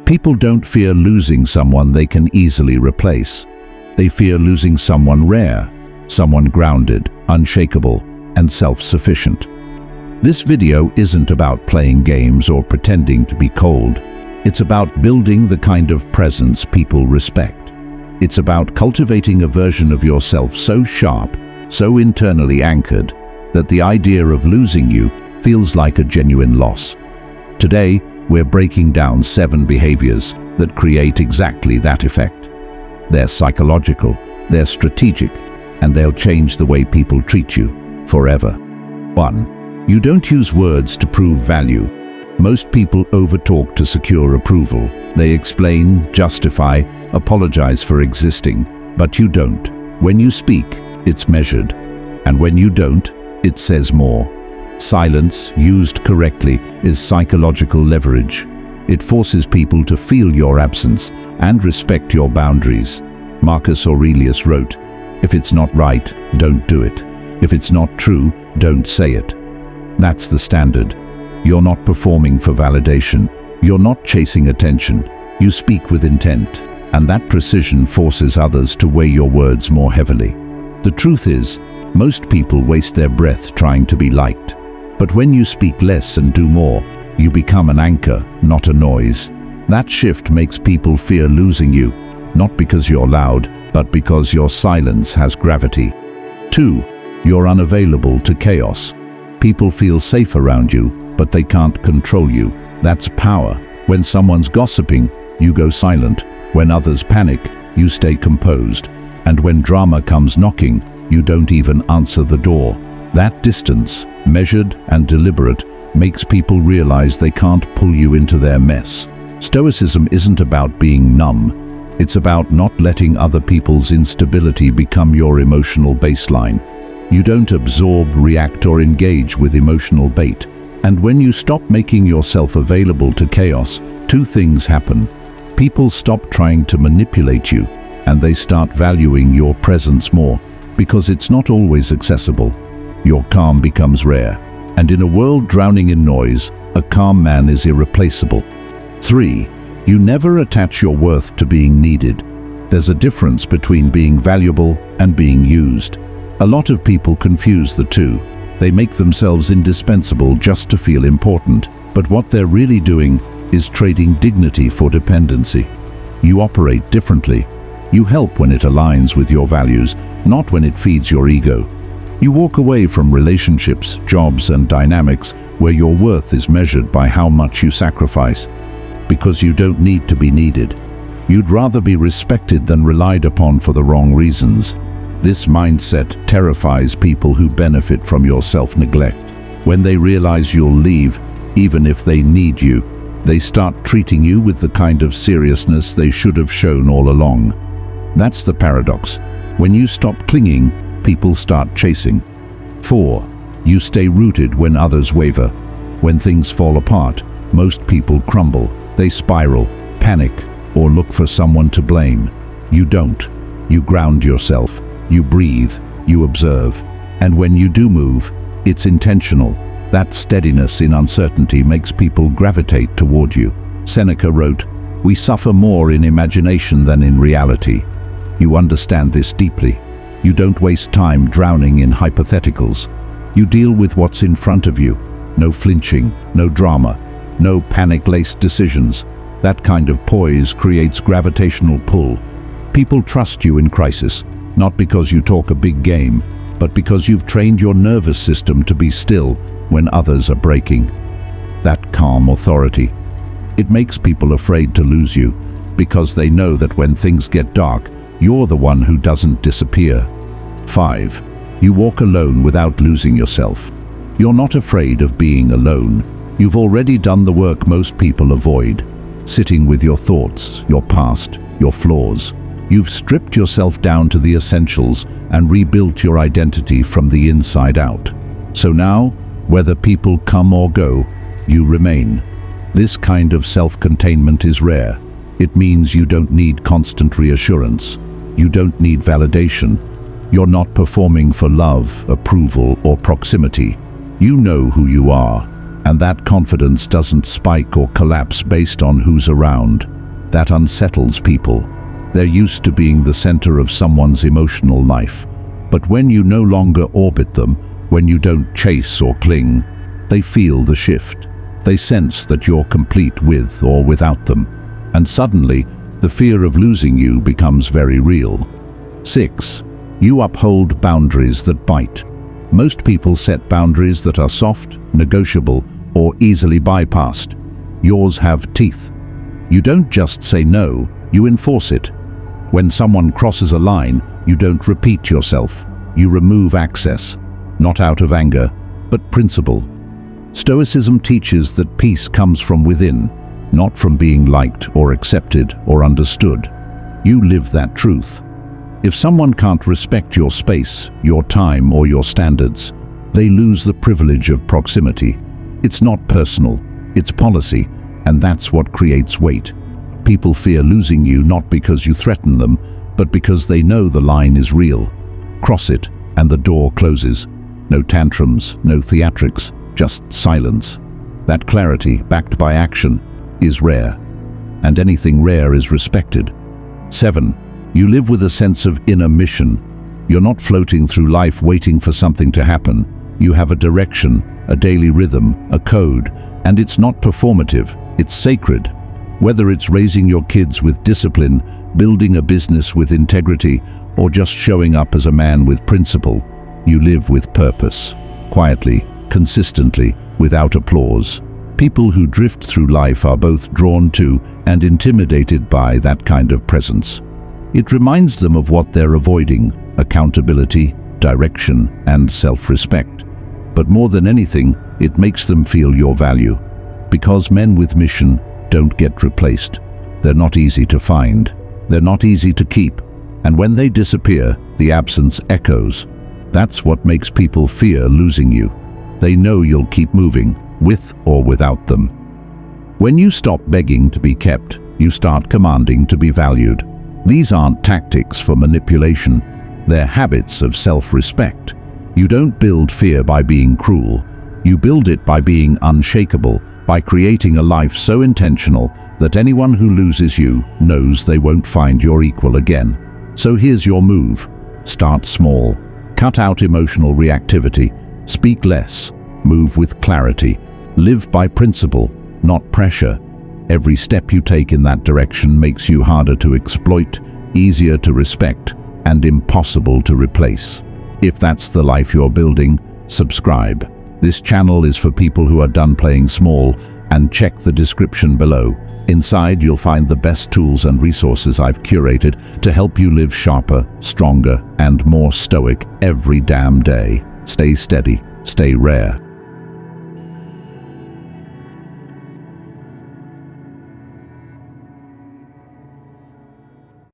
People don't fear losing someone they can easily replace. They fear losing someone rare, someone grounded, unshakable, and self-sufficient. This video isn't about playing games or pretending to be cold. It's about building the kind of presence people respect. It's about cultivating a version of yourself so sharp, so internally anchored, that the idea of losing you feels like a genuine loss. Today, we're breaking down 7 behaviors that create exactly that effect. They're psychological, they're strategic, and they'll change the way people treat you forever. 1. You don't use words to prove value. Most people overtalk to secure approval. They explain, justify, apologize for existing, but you don't. When you speak, it's measured, and when you don't, it says more. Silence, used correctly, is psychological leverage. It forces people to feel your absence and respect your boundaries. Marcus Aurelius wrote, "If it's not right, don't do it. If it's not true, don't say it." That's the standard. You're not performing for validation. You're not chasing attention. You speak with intent, and that precision forces others to weigh your words more heavily. The truth is, most people waste their breath trying to be liked. But when you speak less and do more, you become an anchor, not a noise. That shift makes people fear losing you, not because you're loud, but because your silence has gravity. 2. You're unavailable to chaos. People feel safe around you, but they can't control you. That's power. When someone's gossiping, you go silent. When others panic, you stay composed. And when drama comes knocking, you don't even answer the door. That distance, measured and deliberate, makes people realize they can't pull you into their mess. Stoicism isn't about being numb. It's about not letting other people's instability become your emotional baseline. You don't absorb, react, or engage with emotional bait. And when you stop making yourself available to chaos, 2 things happen. People stop trying to manipulate you, and they start valuing your presence more, because it's not always accessible. Your calm becomes rare. And in a world drowning in noise, a calm man is irreplaceable. 3. You never attach your worth to being needed. There's a difference between being valuable and being used. A lot of people confuse the two. They make themselves indispensable just to feel important, but what they're really doing is trading dignity for dependency. You operate differently. You help when it aligns with your values, not when it feeds your ego. You walk away from relationships, jobs, and dynamics where your worth is measured by how much you sacrifice, because you don't need to be needed. You'd rather be respected than relied upon for the wrong reasons. This mindset terrifies people who benefit from your self-neglect. When they realize you'll leave, even if they need you, they start treating you with the kind of seriousness they should have shown all along. That's the paradox. When you stop clinging, people start chasing. 4. You stay rooted when others waver. When things fall apart, most people crumble. They spiral, panic, or look for someone to blame. You don't. You ground yourself. You breathe, you observe, and when you do move, it's intentional. That steadiness in uncertainty makes people gravitate toward you. Seneca wrote, "We suffer more in imagination than in reality." You understand this deeply. You don't waste time drowning in hypotheticals. You deal with what's in front of you. No flinching, no drama, no panic-laced decisions. That kind of poise creates gravitational pull. People trust you in crisis. Not because you talk a big game, but because you've trained your nervous system to be still when others are breaking. That calm authority. It makes people afraid to lose you, because they know that when things get dark, you're the one who doesn't disappear. 5. You walk alone without losing yourself. You're not afraid of being alone. You've already done the work most people avoid, sitting with your thoughts, your past, your flaws. You've stripped yourself down to the essentials and rebuilt your identity from the inside out. So now, whether people come or go, you remain. This kind of self-containment is rare. It means you don't need constant reassurance. You don't need validation. You're not performing for love, approval, or proximity. You know who you are, and that confidence doesn't spike or collapse based on who's around. That unsettles people. They're used to being the center of someone's emotional life. But when you no longer orbit them, when you don't chase or cling, they feel the shift. They sense that you're complete with or without them. And suddenly, the fear of losing you becomes very real. 6. You uphold boundaries that bite. Most people set boundaries that are soft, negotiable, or easily bypassed. Yours have teeth. You don't just say no, you enforce it. When someone crosses a line, you don't repeat yourself. You remove access, not out of anger, but principle. Stoicism teaches that peace comes from within, not from being liked or accepted or understood. You live that truth. If someone can't respect your space, your time, or your standards, they lose the privilege of proximity. It's not personal, it's policy, and that's what creates weight. People fear losing you not because you threaten them, but because they know the line is real. Cross it, and the door closes. No tantrums, no theatrics, just silence. That clarity, backed by action, is rare. And anything rare is respected. 7. You live with a sense of inner mission. You're not floating through life waiting for something to happen. You have a direction, a daily rhythm, a code, and it's not performative, it's sacred. Whether it's raising your kids with discipline, building a business with integrity, or just showing up as a man with principle, you live with purpose. Quietly, consistently, without applause. People who drift through life are both drawn to and intimidated by that kind of presence. It reminds them of what they're avoiding: accountability, direction, and self-respect. But more than anything, it makes them feel your value. Because men with mission don't get replaced. They're not easy to find. They're not easy to keep. And when they disappear, the absence echoes. That's what makes people fear losing you. They know you'll keep moving, with or without them. When you stop begging to be kept, you start commanding to be valued. These aren't tactics for manipulation. They're habits of self-respect. You don't build fear by being cruel. You build it by being unshakable, by creating a life so intentional that anyone who loses you knows they won't find your equal again. So here's your move. Start small. Cut out emotional reactivity. Speak less. Move with clarity. Live by principle, not pressure. Every step you take in that direction makes you harder to exploit, easier to respect, and impossible to replace. If that's the life you're building, subscribe. This channel is for people who are done playing small, and check the description below. Inside, you'll find the best tools and resources I've curated to help you live sharper, stronger, and more stoic every damn day. Stay steady, stay rare.